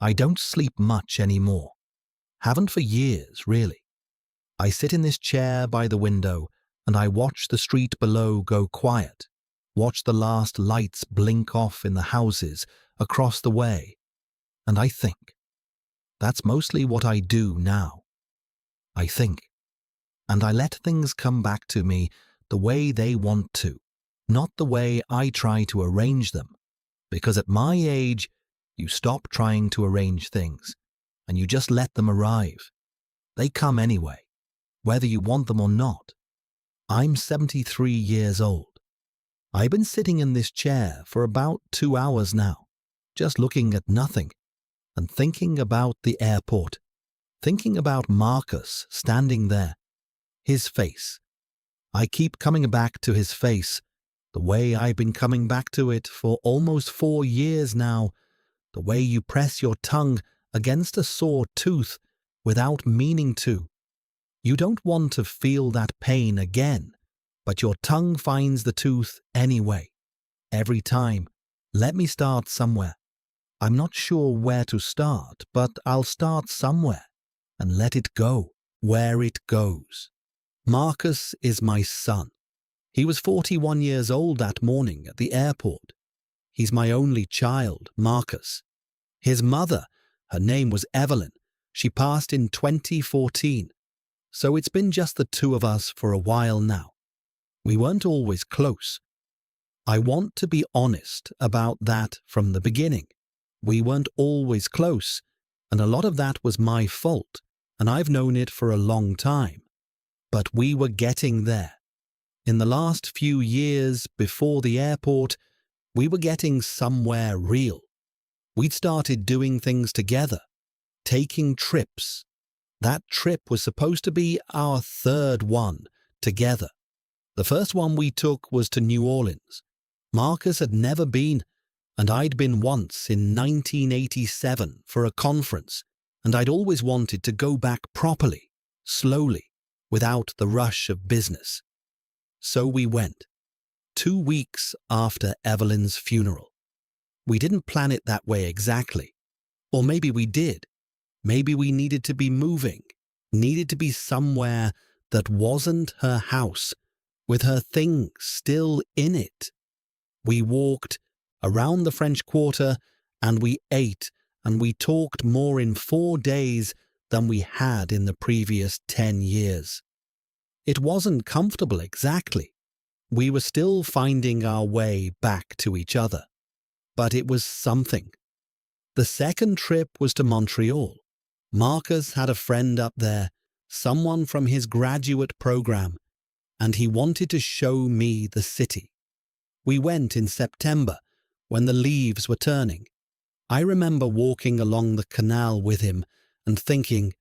I don't sleep much anymore. Haven't for years, really. I sit in this chair by the window and I watch the street below go quiet, watch the last lights blink off in the houses across the way, and I think. That's mostly what I do now. I think. And I let things come back to me the way they want to, not the way I try to arrange them. Because at my age, you stop trying to arrange things, and you just let them arrive. They come anyway, whether you want them or not. I'm 73 years old. I've been sitting in this chair for about 2 hours now, just looking at nothing, and thinking about the airport, thinking about Marcus standing there, his face. I keep coming back to his face, the way I've been coming back to it for almost 4 years now, the way you press your tongue against a sore tooth without meaning to. You don't want to feel that pain again, but your tongue finds the tooth anyway. Every time. Let me start somewhere. I'm not sure where to start, but I'll start somewhere and let it go where it goes. Marcus is my son. He was 41 years old that morning at the airport. He's my only child, Marcus. His mother, her name was Evelyn. She passed in 2014. So it's been just the two of us for a while now. We weren't always close. I want to be honest about that from the beginning. We weren't always close, and a lot of that was my fault, and I've known it for a long time. But we were getting there. In the last few years before the airport, we were getting somewhere real. We'd started doing things together, taking trips. That trip was supposed to be our third one together. The first one we took was to New Orleans. Marcus had never been, and I'd been once in 1987 for a conference, and I'd always wanted to go back properly, slowly, without the rush of business. So we went, 2 weeks after Evelyn's funeral. We didn't plan it that way exactly. Or maybe we did. Maybe we needed to be moving, needed to be somewhere that wasn't her house, with her things still in it. We walked around the French Quarter, and we ate, and we talked more in 4 days than we had in the previous 10 years. It wasn't comfortable exactly. We were still finding our way back to each other. But it was something. The second trip was to Montreal. Marcus had a friend up there, someone from his graduate program, and he wanted to show me the city. We went in September, when the leaves were turning. I remember walking along the canal with him and thinking,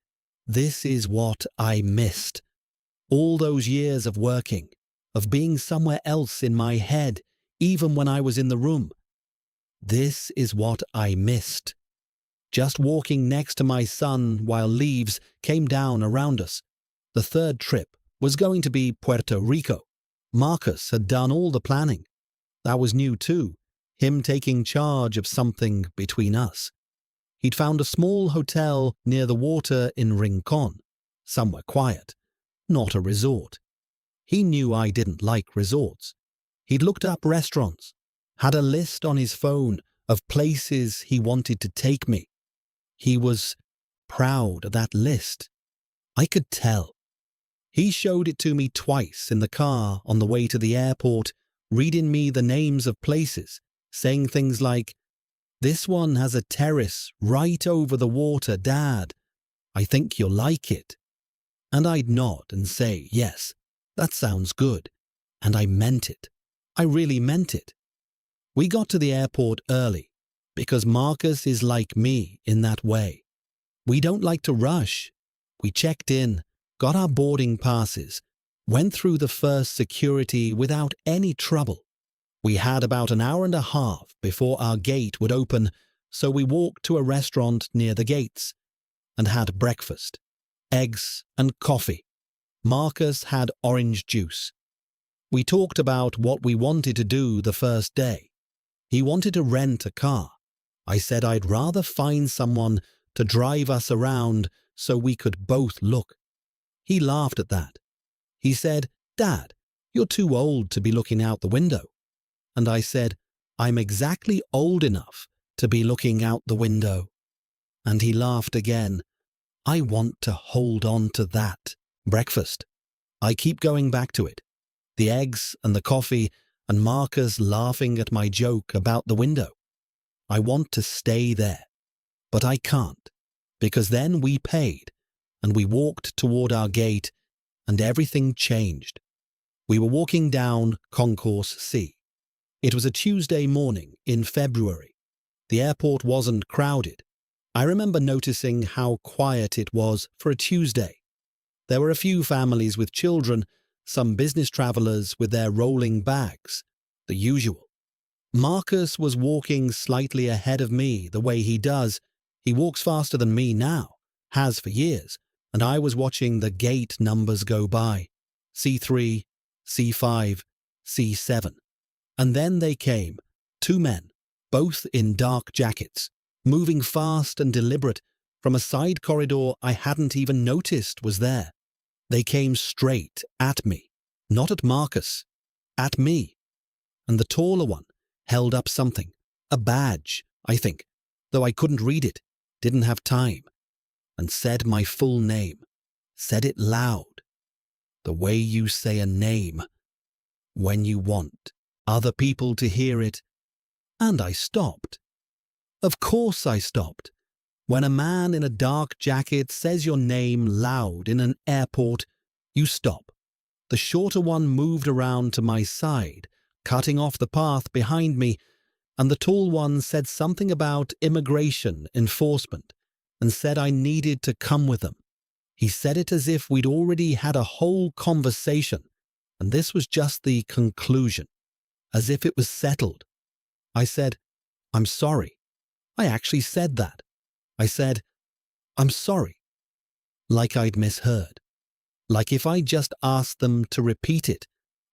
this is what I missed. All those years of working, of being somewhere else in my head, even when I was in the room. This is what I missed. Just walking next to my son while leaves came down around us. The third trip was going to be Puerto Rico. Marcus had done all the planning. That was new too, him taking charge of something between us. He'd found a small hotel near the water in Rincon, somewhere quiet, not a resort. He knew I didn't like resorts. He'd looked up restaurants, had a list on his phone of places he wanted to take me. He was proud of that list. I could tell. He showed it to me twice in the car on the way to the airport, reading me the names of places, saying things like, "This one has a terrace right over the water, Dad. I think you'll like it." And I'd nod and say, yes, that sounds good. And I meant it. I really meant it. We got to the airport early, because Marcus is like me in that way. We don't like to rush. We checked in, got our boarding passes, went through the first security without any trouble. We had about an hour and a half before our gate would open, so we walked to a restaurant near the gates and had breakfast, eggs and coffee. Marcus had orange juice. We talked about what we wanted to do the first day. He wanted to rent a car. I said I'd rather find someone to drive us around so we could both look. He laughed at that. He said, "Dad, you're too old to be looking out the window." And I said, "I'm exactly old enough to be looking out the window." And he laughed again. I want to hold on to that. Breakfast. I keep going back to it. The eggs and the coffee and Marcus laughing at my joke about the window. I want to stay there, but I can't, because then we paid and we walked toward our gate and everything changed. We were walking down Concourse C. It was a Tuesday morning in February. The airport wasn't crowded. I remember noticing how quiet it was for a Tuesday. There were a few families with children, some business travelers with their rolling bags, the usual. Marcus was walking slightly ahead of me the way he does. He walks faster than me now, has for years, and I was watching the gate numbers go by. C3, C5, C7. And then they came, two men, both in dark jackets, moving fast and deliberate from a side corridor I hadn't even noticed was there. They came straight at me, not at Marcus, at me. And the taller one held up something, a badge, I think, though I couldn't read it, didn't have time, and said my full name, said it loud, the way you say a name, when you want other people to hear it. And I stopped. Of course I stopped. When a man in a dark jacket says your name loud in an airport, you stop. The shorter one moved around to my side, cutting off the path behind me, and the tall one said something about immigration enforcement and said I needed to come with them. He said it as if we'd already had a whole conversation, and this was just the conclusion, as if it was settled. I said, "I'm sorry." I actually said that. I said, "I'm sorry." Like I'd misheard. Like if I just asked them to repeat it,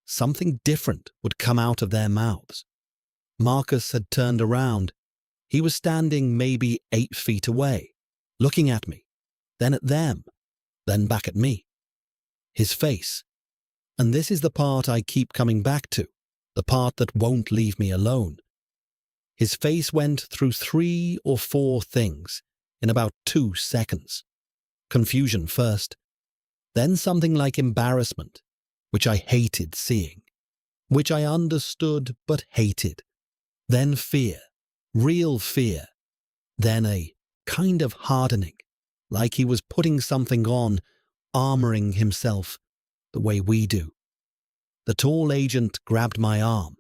something different would come out of their mouths. Marcus had turned around. He was standing maybe 8 feet away, looking at me, then at them, then back at me. His face. And this is the part I keep coming back to, the part that won't leave me alone. His face went through 3 or 4 things in about 2 seconds. Confusion first, then something like embarrassment, which I hated seeing, which I understood but hated. Then fear, real fear. Then a kind of hardening, like he was putting something on, armoring himself, the way we do. The tall agent grabbed my arm.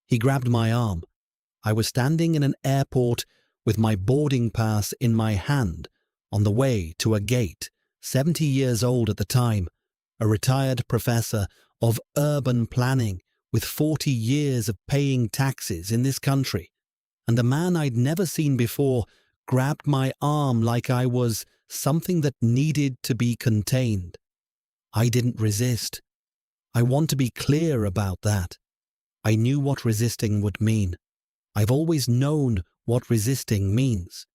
He grabbed my arm. I was standing in an airport with my boarding pass in my hand on the way to a gate, 70 years old at the time, a retired professor of urban planning with 40 years of paying taxes in this country, and a man I'd never seen before grabbed my arm like I was something that needed to be contained. I didn't resist. I want to be clear about that. I knew what resisting would mean. I've always known what resisting means.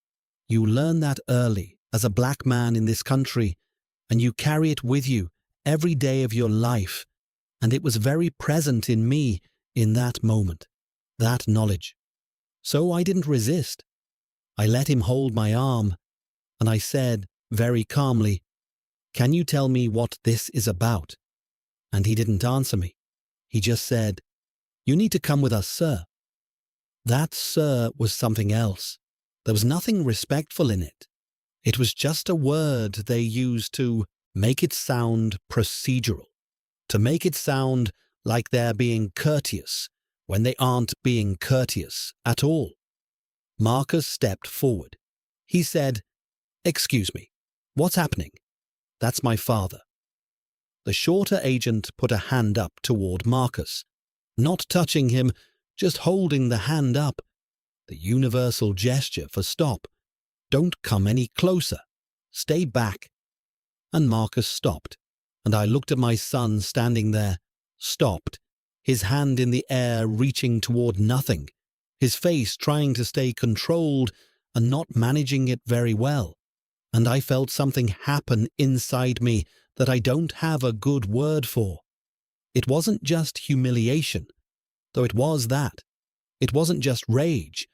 You learn that early as a black man in this country, and you carry it with you every day of your life, and it was very present in me in that moment, that knowledge. So I didn't resist. I let him hold my arm, and I said very calmly, "Can you tell me what this is about?" And he didn't answer me. He just said, "You need to come with us, sir." That "sir" was something else. There was nothing respectful in it. It was just a word they used to make it sound procedural, to make it sound like they're being courteous when they aren't being courteous at all. Marcus stepped forward. He said, "Excuse me, what's happening?" "That's my father." The shorter agent put a hand up toward Marcus, not touching him, just holding the hand up, the universal gesture for stop. Don't come any closer. Stay back. And Marcus stopped, and I looked at my son standing there, stopped, his hand in the air reaching toward nothing, his face trying to stay controlled and not managing it very well. And I felt something happen inside me that I don't have a good word for. It wasn't just humiliation, though it was that. It wasn't just rage,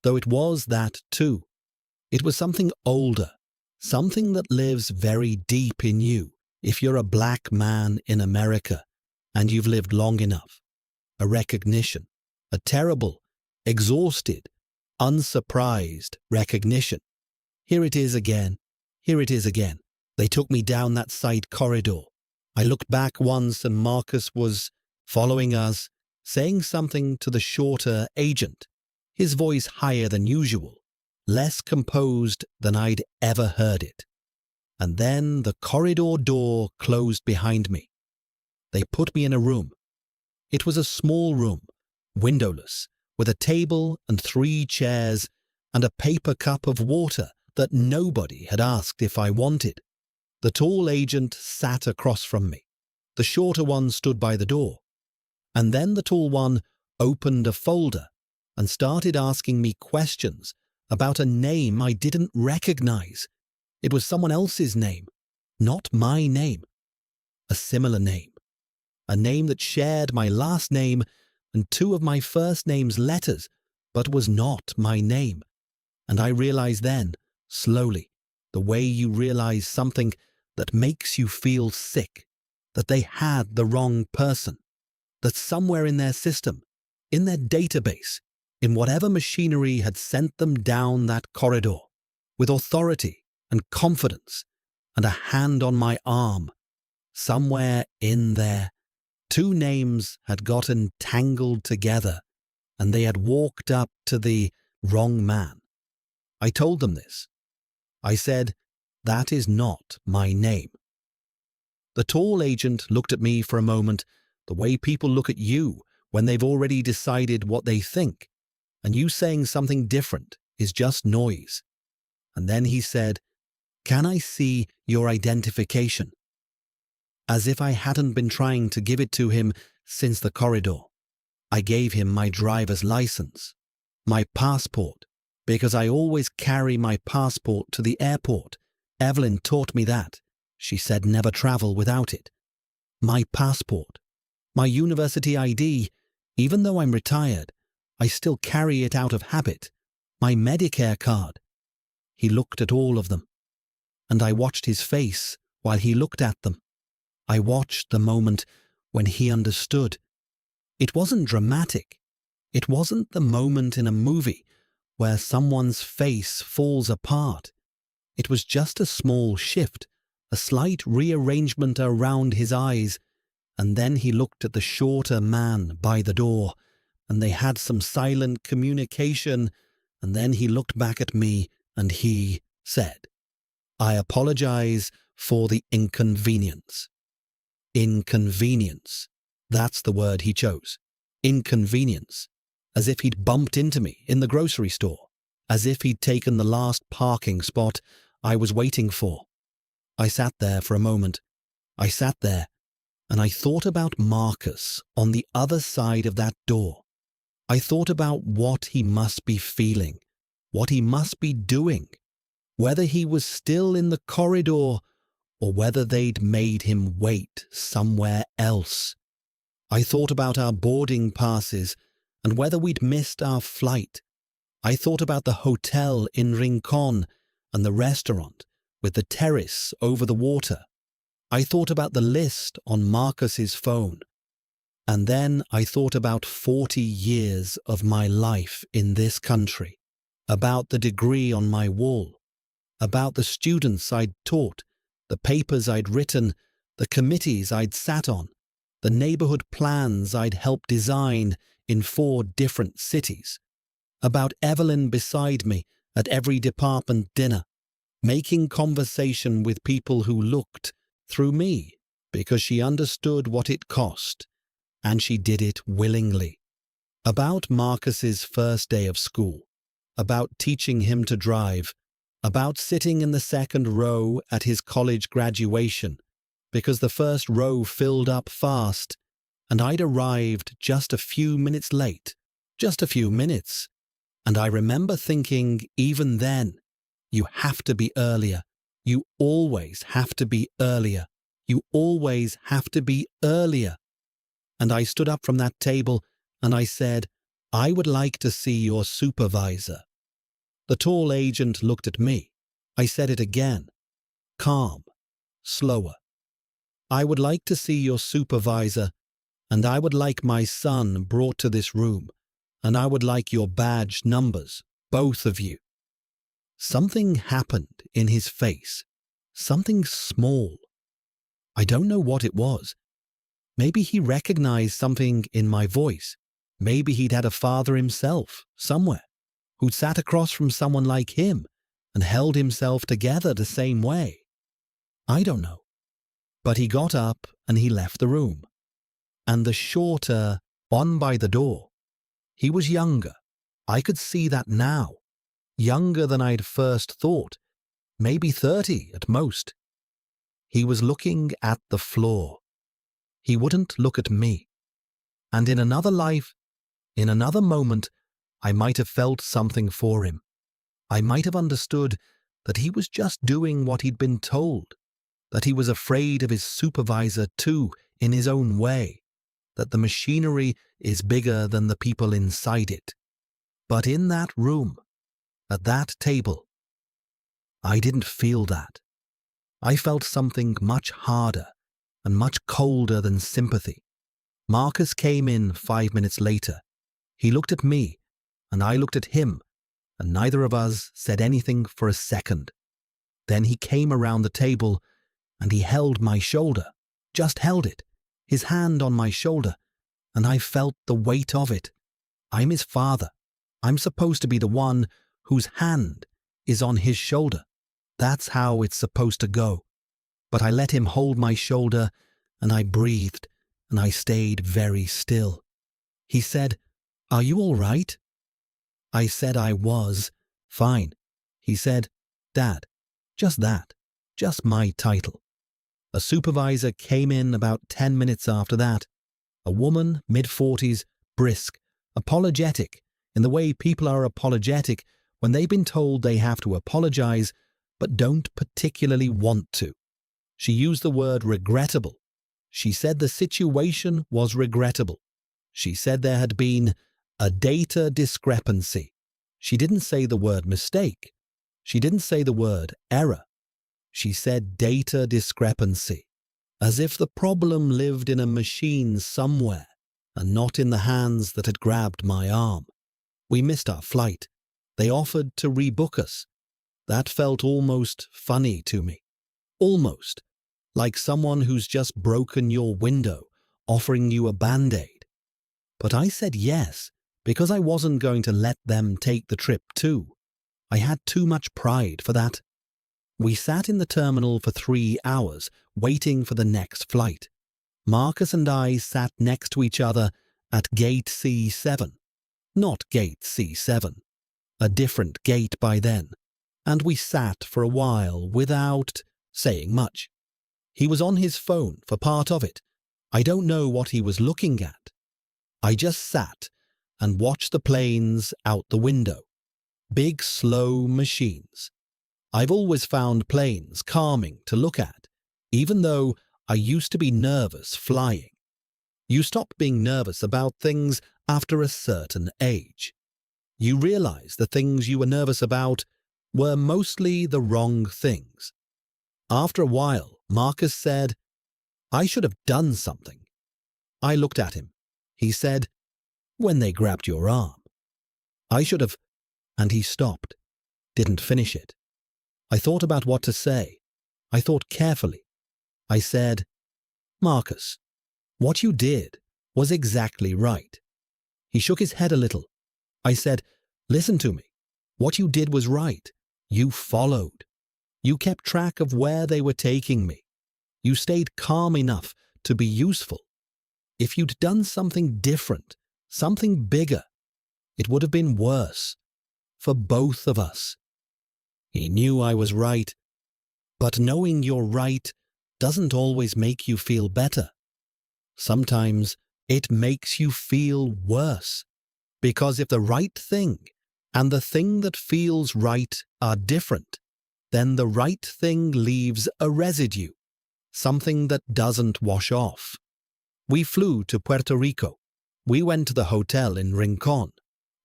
though it was that too. It was something older, something that lives very deep in you if you're a black man in America and you've lived long enough. A recognition, a terrible, exhausted, unsurprised recognition. Here it is again. Here it is again. They took me down that side corridor. I looked back once and Marcus was following us, saying something to the shorter agent, his voice higher than usual, less composed than I'd ever heard it. And then the corridor door closed behind me. They put me in a room. It was a small room, windowless, with a table and 3 chairs and a paper cup of water that nobody had asked if I wanted. The tall agent sat across from me. The shorter one stood by the door. And then the tall one opened a folder and started asking me questions about a name I didn't recognize. It was someone else's name, not my name. A similar name. A name that shared my last name and 2 of my first name's letters, but was not my name. And I realized then, slowly, the way you realize something that makes you feel sick, that they had the wrong person, that somewhere in their system, in their database, in whatever machinery had sent them down that corridor, with authority and confidence and a hand on my arm, somewhere in there, 2 names had gotten tangled together and they had walked up to the wrong man. I told them this. I said, "That is not my name." The tall agent looked at me for a moment, the way people look at you when they've already decided what they think, and you saying something different is just noise. And then he said, "Can I see your identification?" As if I hadn't been trying to give it to him since the corridor. I gave him my driver's license, my passport, because I always carry my passport to the airport. Evelyn taught me that. She said never travel without it. My passport, my university ID, even though I'm retired, I still carry it out of habit. My Medicare card. He looked at all of them, and I watched his face while he looked at them. I watched the moment when he understood. It wasn't dramatic. It wasn't the moment in a movie where someone's face falls apart. It was just a small shift, a slight rearrangement around his eyes, and then he looked at the shorter man by the door, and they had some silent communication, and then he looked back at me and he said, "I apologize for the inconvenience." Inconvenience. That's the word he chose. Inconvenience. As if he'd bumped into me in the grocery store. As if he'd taken the last parking spot I was waiting for. I sat there for a moment. I sat there, and I thought about Marcus on the other side of that door. I thought about what he must be feeling, what he must be doing, whether he was still in the corridor or whether they'd made him wait somewhere else. I thought about our boarding passes and whether we'd missed our flight. I thought about the hotel in Rincon and the restaurant with the terrace over the water. I thought about the list on Marcus's phone. And then I thought about 40 years of my life in this country, about the degree on my wall, about the students I'd taught, the papers I'd written, the committees I'd sat on, the neighborhood plans I'd helped design in 4 different cities, about Evelyn beside me at every department dinner, making conversation with people who looked through me because she understood what it cost, and she did it willingly. About Marcus's first day of school, about teaching him to drive, about sitting in the second row at his college graduation because the first row filled up fast and I'd arrived just a few minutes late, just a few minutes, And I remember thinking, even then, you have to be earlier. You always have to be earlier. You always have to be earlier. And I stood up from that table and I said, I would like to see your supervisor. The tall agent looked at me. I said it again, calm, slower. I would like to see your supervisor, and I would like my son brought to this room, and I would like your badge numbers, both of you. Something happened in his face, something small. I don't know what it was. Maybe he recognized something in my voice. Maybe he'd had a father himself, somewhere, who'd sat across from someone like him and held himself together the same way. I don't know. But he got up and he left the room. And the shorter one by the door, he was younger. I could see that now. Younger than I'd first thought. Maybe 30 at most. He was looking at the floor. He wouldn't look at me. And in another life, in another moment, I might have felt something for him. I might have understood that he was just doing what he'd been told, that he was afraid of his supervisor too, in his own way, that the machinery is bigger than the people inside it. But in that room, at that table, I didn't feel that. I felt something much harder and much colder than sympathy. Marcus came in 5 minutes later. He looked at me, and I looked at him, and neither of us said anything for a second. Then he came around the table, and he held my shoulder, just held it, his hand on my shoulder, and I felt the weight of it. I'm his father. I'm supposed to be the one whose hand is on his shoulder. That's how it's supposed to go. But I let him hold my shoulder, and I breathed, and I stayed very still. He said, "Are you all right?" I said I was. "Fine." He said, "Dad, just that, just my title." A supervisor came in about 10 minutes after that. A woman, mid-40s, brisk, apologetic, in the way people are apologetic when they've been told they have to apologize but don't particularly want to. She used the word regrettable. She said the situation was regrettable. She said there had been a data discrepancy. She didn't say the word mistake. She didn't say the word error. She said data discrepancy, as if the problem lived in a machine somewhere and not in the hands that had grabbed my arm. We missed our flight. They offered to rebook us. That felt almost funny to me. Almost. Like someone who's just broken your window, offering you a Band-Aid. But I said yes, because I wasn't going to let them take the trip too. I had too much pride for that. We sat in the terminal for 3 hours, waiting for the next flight. Marcus and I sat next to each other at gate C7. Not gate C7. A different gate by then. And we sat for a while without saying much. He was on his phone for part of it. I don't know what he was looking at. I just sat and watched the planes out the window. Big, slow machines. I've always found planes calming to look at, even though I used to be nervous flying. You stop being nervous about things after a certain age. You realize the things you were nervous about were mostly the wrong things. After a while, Marcus said, "I should have done something." I looked at him. He said, "When they grabbed your arm." I should have, and he stopped, didn't finish it. I thought about what to say. I thought carefully. I said, "Marcus, what you did was exactly right." He shook his head a little. I said, "Listen to me. What you did was right. You followed. You kept track of where they were taking me. You stayed calm enough to be useful. If you'd done something different, something bigger, it would have been worse. For both of us." He knew I was right. But knowing you're right doesn't always make you feel better. Sometimes it makes you feel worse. Because if the right thing and the thing that feels right are different, then the right thing leaves a residue, something that doesn't wash off. We flew to Puerto Rico. We went to the hotel in Rincon,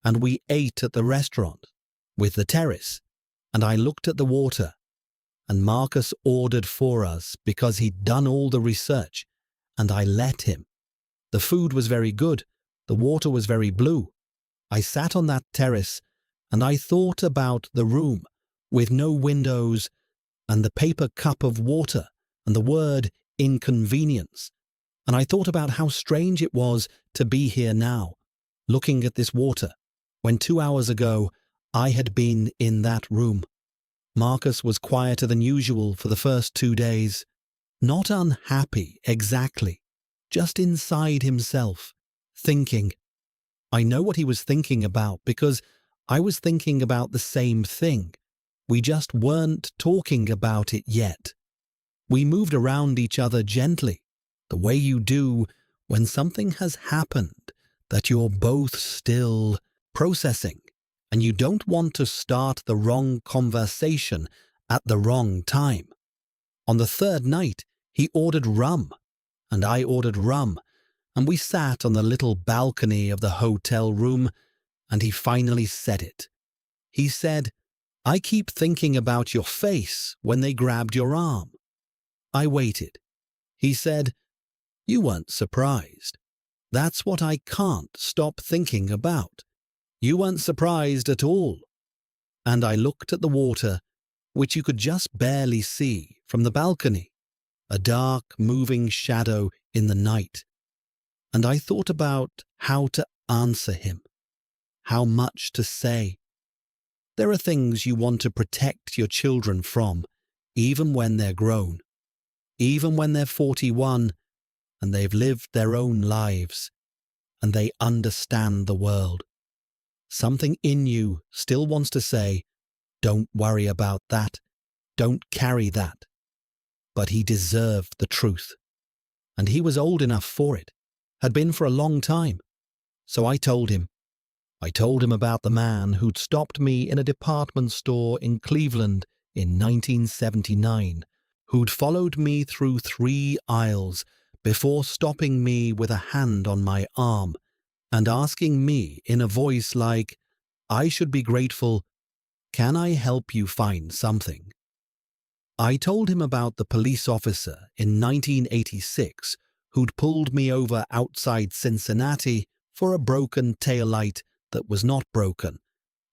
and we ate at the restaurant with the terrace, and I looked at the water, and Marcus ordered for us because he'd done all the research, and I let him. The food was very good, the water was very blue. I sat on that terrace, and I thought about the room with no windows, and the paper cup of water, and the word inconvenience. And I thought about how strange it was to be here now, looking at this water, when 2 hours ago I had been in that room. Marcus was quieter than usual for the first 2 days. Not unhappy exactly, just inside himself, thinking. I know what he was thinking about because I was thinking about the same thing. We just weren't talking about it yet. We moved around each other gently, the way you do when something has happened that you're both still processing, and you don't want to start the wrong conversation at the wrong time. On the third night, he ordered rum, and I ordered rum, and we sat on the little balcony of the hotel room, and he finally said it. He said, "I keep thinking about your face when they grabbed your arm." I waited. He said, "You weren't surprised. That's what I can't stop thinking about. You weren't surprised at all." And I looked at the water, which you could just barely see from the balcony, a dark, moving shadow in the night. And I thought about how to answer him, how much to say. There are things you want to protect your children from, even when they're grown, even when they're 41 and they've lived their own lives, and they understand the world. Something in you still wants to say, "Don't worry about that, don't carry that." But he deserved the truth, and he was old enough for it, had been for a long time. So I told him. I told him about the man who'd stopped me in a department store in Cleveland in 1979, who'd followed me through 3 aisles before stopping me with a hand on my arm and asking me in a voice like, I should be grateful, "Can I help you find something?" I told him about the police officer in 1986 who'd pulled me over outside Cincinnati for a broken taillight that was not broken.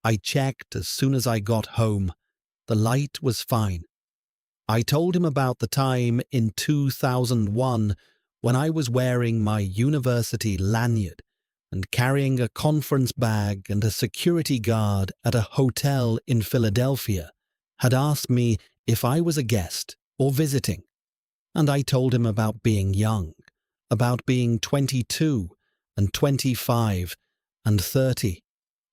I checked as soon as I got home. The light was fine. I told him about the time in 2001 when I was wearing my university lanyard and carrying a conference bag, and a security guard at a hotel in Philadelphia had asked me if I was a guest or visiting. And I told him about being young, about being 22 and 25 and 30,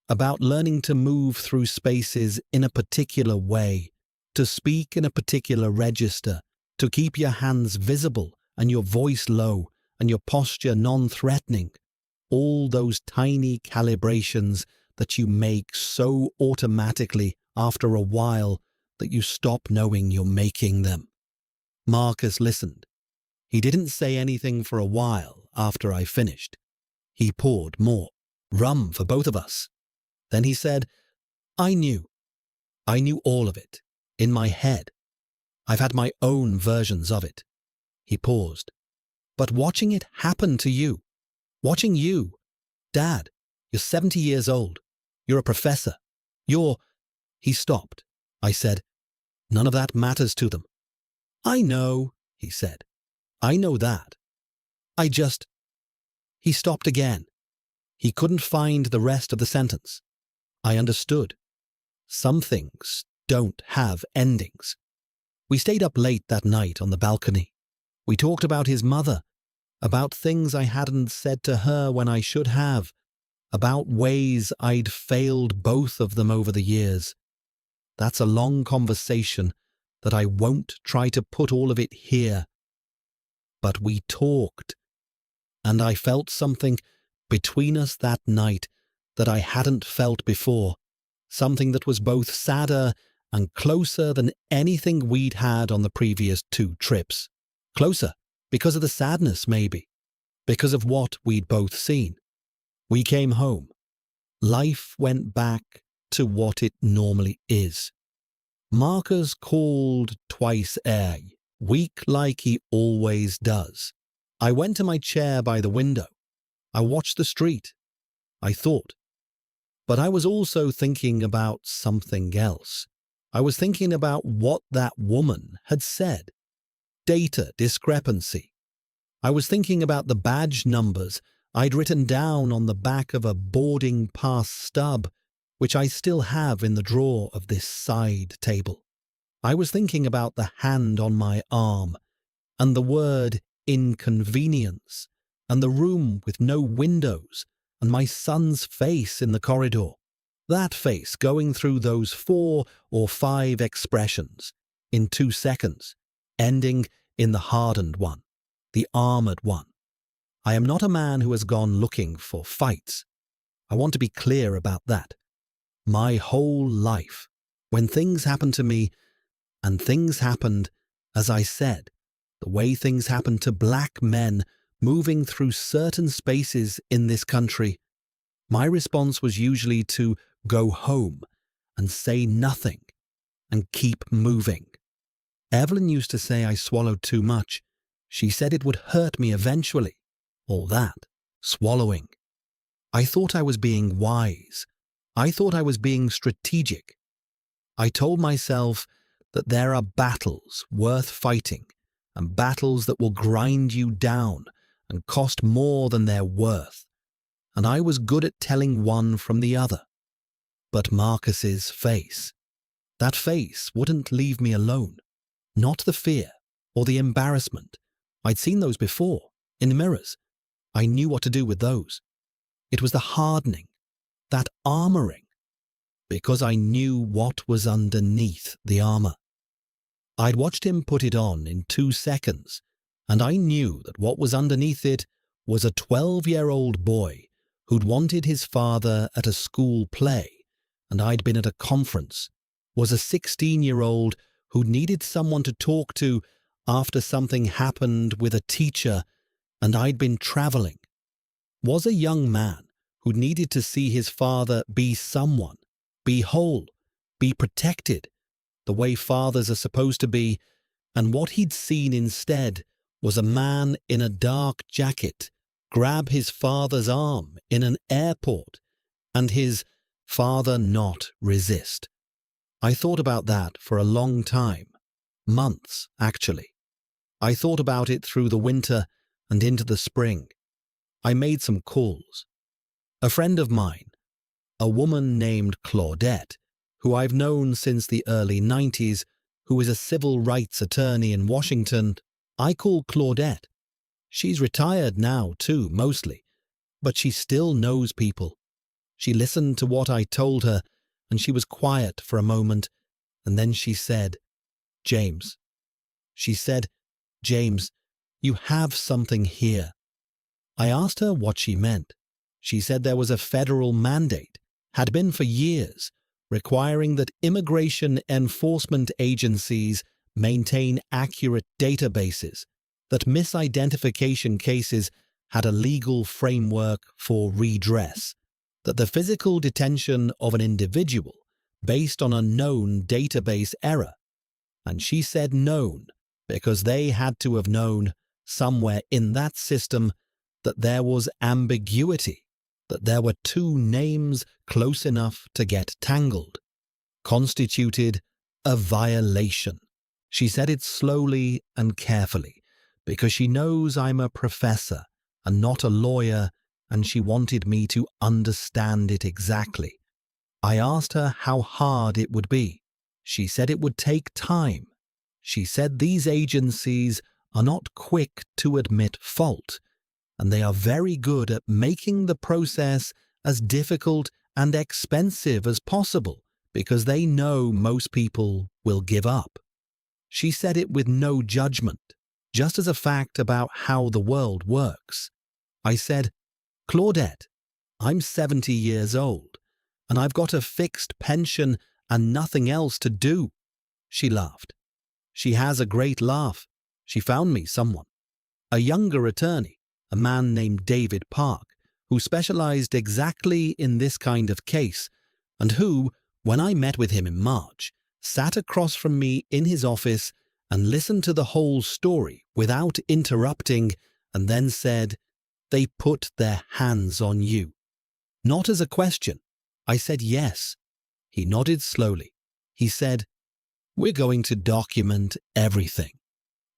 about learning to move through spaces in a particular way, to speak in a particular register, to keep your hands visible and your voice low and your posture non-threatening. All those tiny calibrations that you make so automatically after a while that you stop knowing you're making them. Marcus listened. He didn't say anything for a while after I finished. He poured more rum for both of us. Then he said, I knew all of it, in my head. I've had my own versions of it." He paused. "But watching it happen to you, watching you, Dad, you're 70 years old. You're a professor. He stopped. I said, "None of that matters to them." "I know," he said. "I know that. He stopped again. He couldn't find the rest of the sentence. I understood. Some things don't have endings. We stayed up late that night on the balcony. We talked about his mother, about things I hadn't said to her when I should have, about ways I'd failed both of them over the years. That's a long conversation that I won't try to put all of it here. But we talked, and I felt something between us that night that I hadn't felt before. something that was both sadder and closer than anything we'd had on the previous 2 trips. Closer, because of the sadness maybe, because of what we'd both seen. We came home. Life went back to what it normally is. Marcus called twice a week like he always does. I went to my chair by the window. I watched the street. I thought. But I was also thinking about something else. I was thinking about what that woman had said. Data discrepancy. I was thinking about the badge numbers I'd written down on the back of a boarding pass stub, which I still have in the drawer of this side table. I was thinking about the hand on my arm, and the word inconvenience, and the room with no windows, and my son's face in the corridor. That face going through those 4 or 5 expressions in 2 seconds, ending in the hardened one, the armored one. I am not a man who has gone looking for fights. I want to be clear about that. My whole life, when things happened to me, and things happened, as I said, the way things happen to black men moving through certain spaces in this country, my response was usually to go home and say nothing and keep moving. Evelyn used to say I swallowed too much. She said it would hurt me eventually. All that, swallowing. I thought I was being wise. I thought I was being strategic. I told myself that there are battles worth fighting and battles that will grind you down and cost more than they're worth. And I was good at telling one from the other. But Marcus's face, that face wouldn't leave me alone. Not the fear or the embarrassment. I'd seen those before, in mirrors. I knew what to do with those. It was the hardening, that armoring, because I knew what was underneath the armor. I'd watched him put it on in 2 seconds, and I knew that what was underneath it was a 12-year-old boy who'd wanted his father at a school play, and I'd been at a conference, was a 16-year-old who needed someone to talk to after something happened with a teacher, and I'd been traveling, was a young man who needed to see his father be someone, be whole, be protected, the way fathers are supposed to be, and what he'd seen instead was a man in a dark jacket grab his father's arm in an airport, and his father not resist. I thought about that for a long time, months actually. I thought about it through the winter and into the spring. I made some calls. A friend of mine, a woman named Claudette, who I've known since the early 90s, who is a civil rights attorney in Washington, I call Claudette. She's retired now too, mostly, but she still knows people. She listened to what I told her, and she was quiet for a moment, and then she said, James. She said, James, you have something here. I asked her what she meant. She said there was a federal mandate, had been for years, requiring that immigration enforcement agencies maintain accurate databases, that misidentification cases had a legal framework for redress, that the physical detention of an individual based on a known database error. And she said known because they had to have known somewhere in that system that there was ambiguity, that there were 2 names close enough to get tangled, constituted a violation. She said it slowly and carefully, because she knows I'm a professor and not a lawyer, and she wanted me to understand it exactly. I asked her how hard it would be. She said it would take time. She said these agencies are not quick to admit fault, and they are very good at making the process as difficult and expensive as possible because they know most people will give up. She said it with no judgment, just as a fact about how the world works. I said, Claudette, I'm 70 years old, and I've got a fixed pension and nothing else to do." She laughed. She has a great laugh. She found me someone. A younger attorney, a man named David Park, who specialized exactly in this kind of case, and who, when I met with him in March, sat across from me in his office and listened to the whole story without interrupting, and then said, "They put their hands on you." Not as a question. I said yes. He nodded slowly. He said, "We're going to document everything.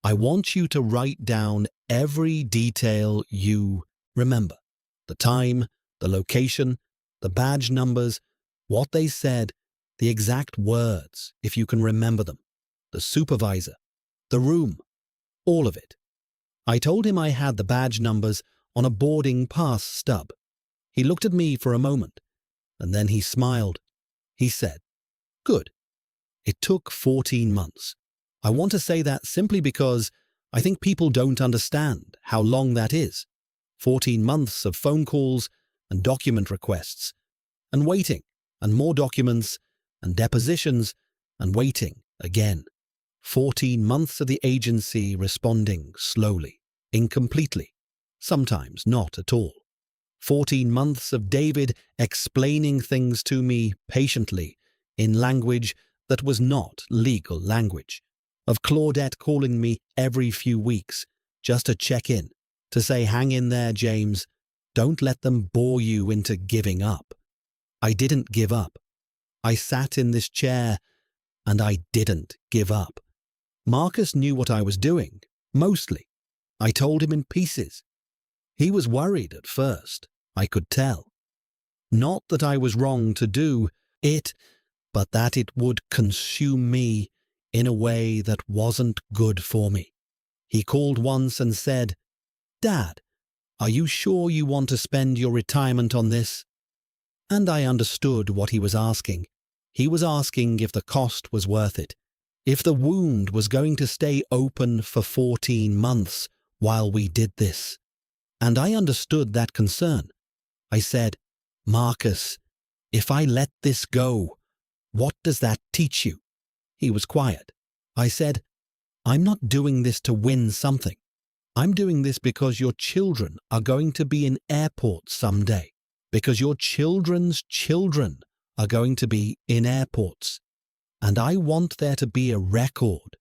I want you to write down every detail you remember. The time, the location, the badge numbers, what they said, the exact words, if you can remember them, the supervisor, the room, all of it." I told him I had the badge numbers on a boarding pass stub. He looked at me for a moment, and then he smiled. He said, "Good. It took 14 months. I want to say that simply because I think people don't understand how long that is. 14 months of phone calls and document requests, and waiting, and more documents, and depositions, and waiting again. 14 months of the agency responding slowly, incompletely, sometimes not at all. 14 months of David explaining things to me patiently in language that was not legal language. Of Claudette calling me every few weeks just to check in, to say, "Hang in there, James. Don't let them bore you into giving up." I didn't give up. I sat in this chair and I didn't give up. Marcus knew what I was doing, mostly. I told him in pieces. He was worried at first, I could tell. Not that I was wrong to do it, but that it would consume me in a way that wasn't good for me. He called once and said, "Dad, are you sure you want to spend your retirement on this?" And I understood what he was asking. He was asking if the cost was worth it, if the wound was going to stay open for 14 months while we did this. And I understood that concern. I said, "Marcus, if I let this go, what does that teach you?" He was quiet. I said, "I'm not doing this to win something. I'm doing this because your children are going to be in airports someday, because your children's children are going to be in airports. And I want there to be a record.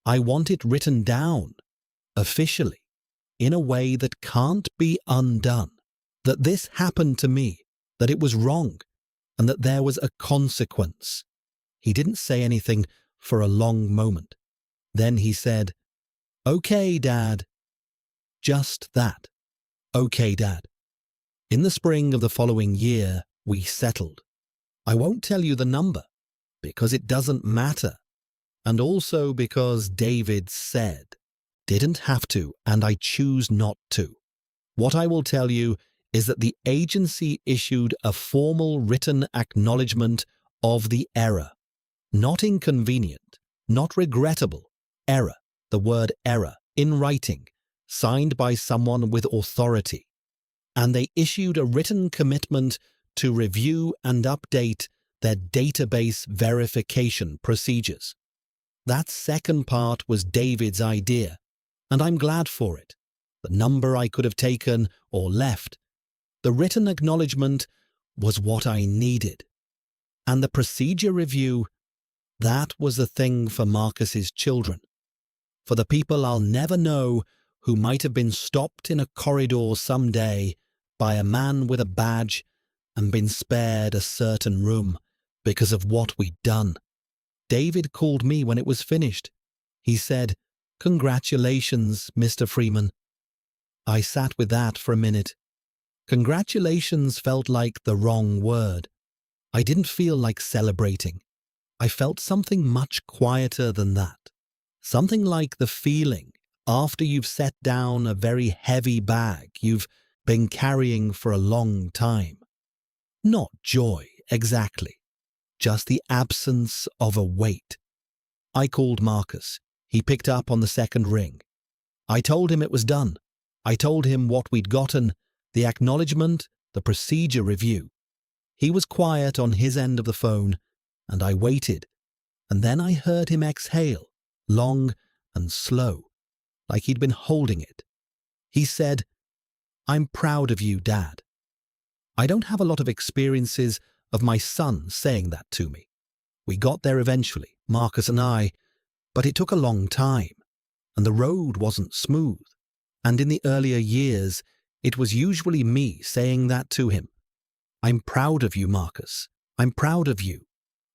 I want it written down, officially, in a way that can't be undone, that this happened to me, that it was wrong, and that there was a consequence." He didn't say anything for a long moment. Then he said, "Okay, Dad." Just that. "Okay, Dad." In the spring of the following year, we settled. I won't tell you the number, because it doesn't matter, and also because David said, didn't have to, and I choose not to. What I will tell you is that the agency issued a formal written acknowledgement of the error. Not inconvenient, not regrettable, error, the word error, in writing, signed by someone with authority. And they issued a written commitment to review and update their database verification procedures. That second part was David's idea, and I'm glad for it. The number I could have taken or left. The written acknowledgement was what I needed. And the procedure review, that was the thing for Marcus's children. For the people I'll never know who might have been stopped in a corridor someday by a man with a badge and been spared a certain room because of what we'd done. David called me when it was finished. He said, "Congratulations, Mr. Freeman." I sat with that for a minute. Congratulations felt like the wrong word. I didn't feel like celebrating. I felt something much quieter than that. Something like the feeling after you've set down a very heavy bag you've been carrying for a long time. Not joy, exactly. Just the absence of a weight. I called Marcus. He picked up on the second ring. I told him it was done. I told him what we'd gotten, the acknowledgement, the procedure review. He was quiet on his end of the phone, and I waited, and then I heard him exhale, long and slow, like he'd been holding it. He said, "I'm proud of you, Dad." I don't have a lot of experiences of my son saying that to me. We got there eventually, Marcus and I, but it took a long time, and the road wasn't smooth. And in the earlier years, it was usually me saying that to him. "I'm proud of you, Marcus. I'm proud of you."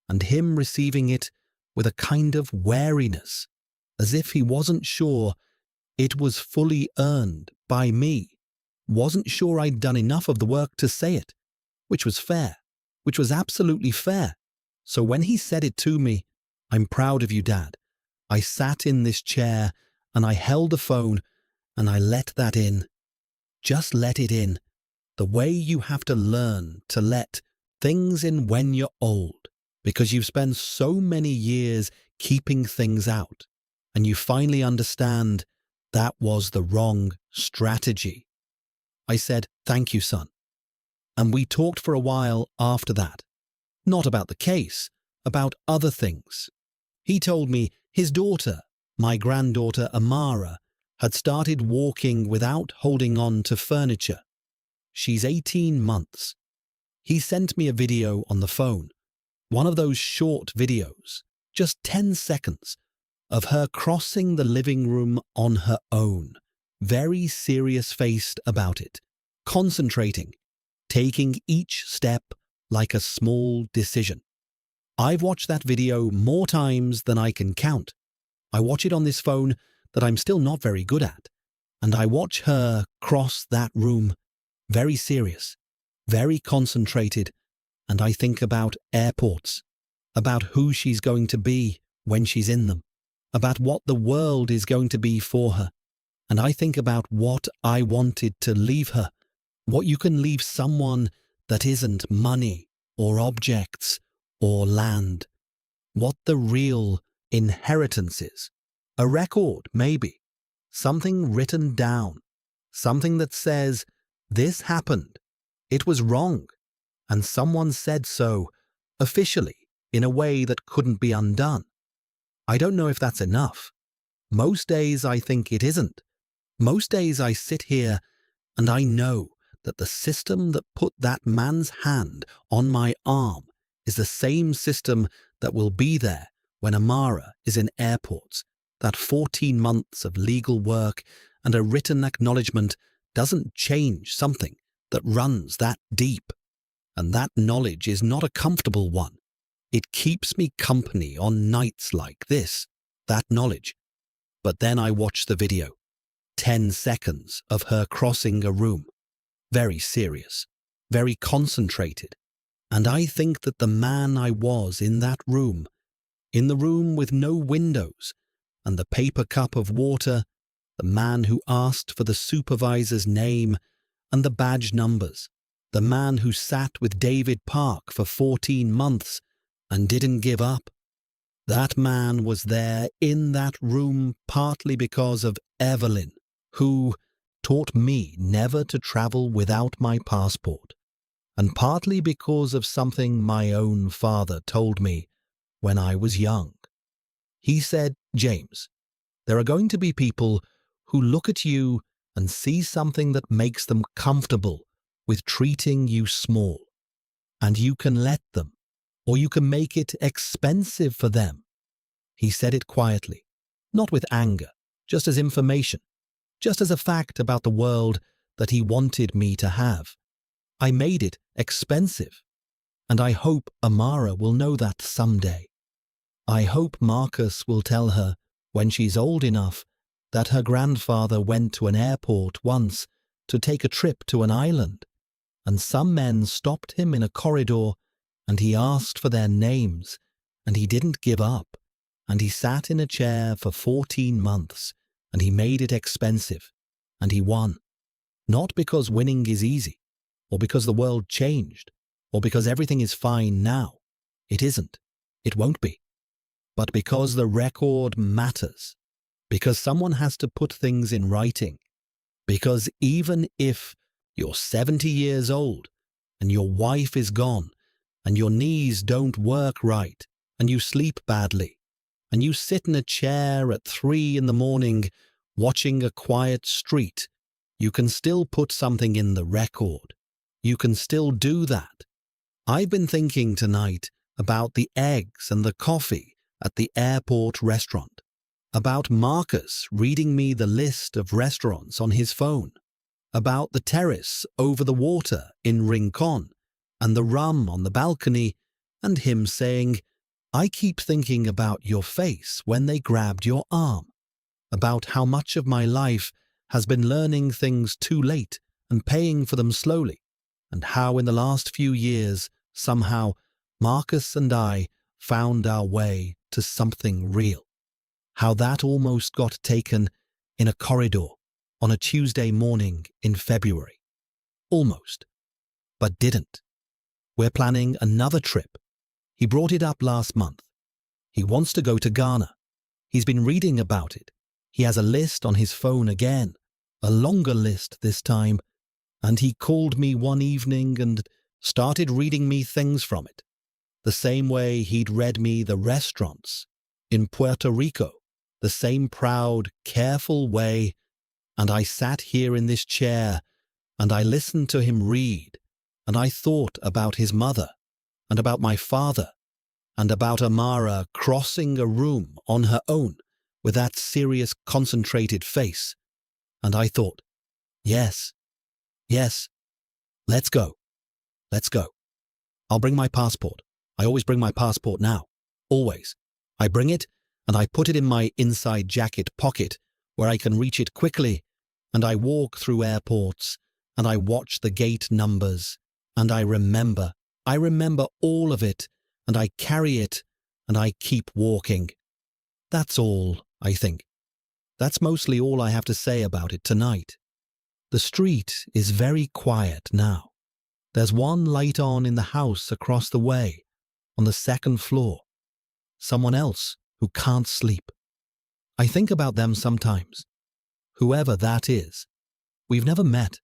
And him receiving it with a kind of wariness, as if he wasn't sure it was fully earned by me, wasn't sure I'd done enough of the work to say it, which was fair, which was absolutely fair. So when he said it to me, "I'm proud of you, Dad," I sat in this chair and I held the phone and I let that in. Just let it in. The way you have to learn to let things in when you're old, because you've spent so many years keeping things out, and you finally understand that was the wrong strategy. I said, "Thank you, son." And we talked for a while after that. Not about the case, about other things. He told me his daughter, my granddaughter Amara, had started walking without holding on to furniture. She's 18 months. He sent me a video on the phone, one of those short videos, just 10 seconds, of her crossing the living room on her own, very serious-faced about it, concentrating, taking each step like a small decision. I've watched that video more times than I can count. I watch it on this phone that I'm still not very good at, and I watch her cross that room, very serious, very concentrated, and I think about airports, about who she's going to be when she's in them, about what the world is going to be for her, and I think about what I wanted to leave her, what you can leave someone that isn't money or objects or land, what the real inheritance is. A record, maybe, something written down, something that says, "This happened, it was wrong, and someone said so, officially, in a way that couldn't be undone." I don't know if that's enough. Most days I think it isn't. Most days I sit here and I know that the system that put that man's hand on my arm is the same system that will be there when Amara is in airports. That 14 months of legal work and a written acknowledgement doesn't change something that runs that deep. And that knowledge is not a comfortable one. It keeps me company on nights like this, that knowledge. But then I watch the video. 10 seconds of her crossing a room. Very serious, very concentrated. And I think that the man I was in that room, in the room with no windows, and the paper cup of water, the man who asked for the supervisor's name and the badge numbers, the man who sat with David Park for 14 months and didn't give up. That man was there in that room partly because of Evelyn, who taught me never to travel without my passport, and partly because of something my own father told me when I was young. He said, "James, there are going to be people who look at you and see something that makes them comfortable with treating you small, and you can let them, or you can make it expensive for them." He said it quietly, not with anger, just as information, just as a fact about the world that he wanted me to have. I made it expensive, and I hope Amara will know that someday. I hope Marcus will tell her, when she's old enough, that her grandfather went to an airport once to take a trip to an island, and some men stopped him in a corridor, and he asked for their names, and he didn't give up, and he sat in a chair for 14 months, and he made it expensive, and he won. Not because winning is easy, or because the world changed, or because everything is fine now. It isn't. It won't be. But because the record matters, because someone has to put things in writing, because even if you're 70 years old and your wife is gone and your knees don't work right, and you sleep badly, and you sit in a chair at 3 in the morning watching a quiet street, you can still put something in the record. You can still do that. I've been thinking tonight about the eggs and the coffee at the airport restaurant, about Marcus reading me the list of restaurants on his phone, about the terrace over the water in Rincon, and the rum on the balcony, and him saying, "I keep thinking about your face when they grabbed your arm," about how much of my life has been learning things too late and paying for them slowly, and how in the last few years, somehow, Marcus and I found our way to something real. How that almost got taken in a corridor on a Tuesday morning in February. Almost, but didn't. We're planning another trip. He brought it up last month. He wants to go to Ghana. He's been reading about it. He has a list on his phone again, a longer list this time, and he called me one evening and started reading me things from it, the same way he'd read me the restaurants in Puerto Rico, the same proud, careful way, and I sat here in this chair and I listened to him read, and I thought about his mother, and about my father, and about Amara crossing a room on her own with that serious, concentrated face, and I thought, yes, let's go. I'll bring my passport. I always bring my passport now. Always. I bring it, and I put it in my inside jacket pocket where I can reach it quickly, and I walk through airports, and I watch the gate numbers, and I remember all of it, and I carry it, and I keep walking. That's all, I think. That's mostly all I have to say about it tonight. The street is very quiet now. There's one light on in the house across the way, on the second floor. Someone else who can't sleep. I think about them sometimes. Whoever that is. We've never met,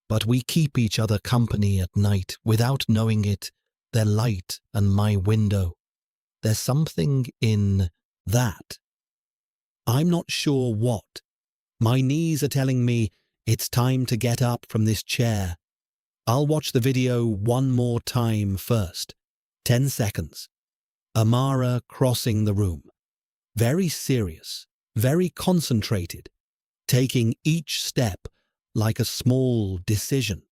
but we keep each other company at night without knowing it. Their light and my window. There's something in that. I'm not sure what. My knees are telling me it's time to get up from this chair. I'll watch the video one more time first. 10 seconds. Amara crossing the room. Very serious, very concentrated, taking each step like a small decision.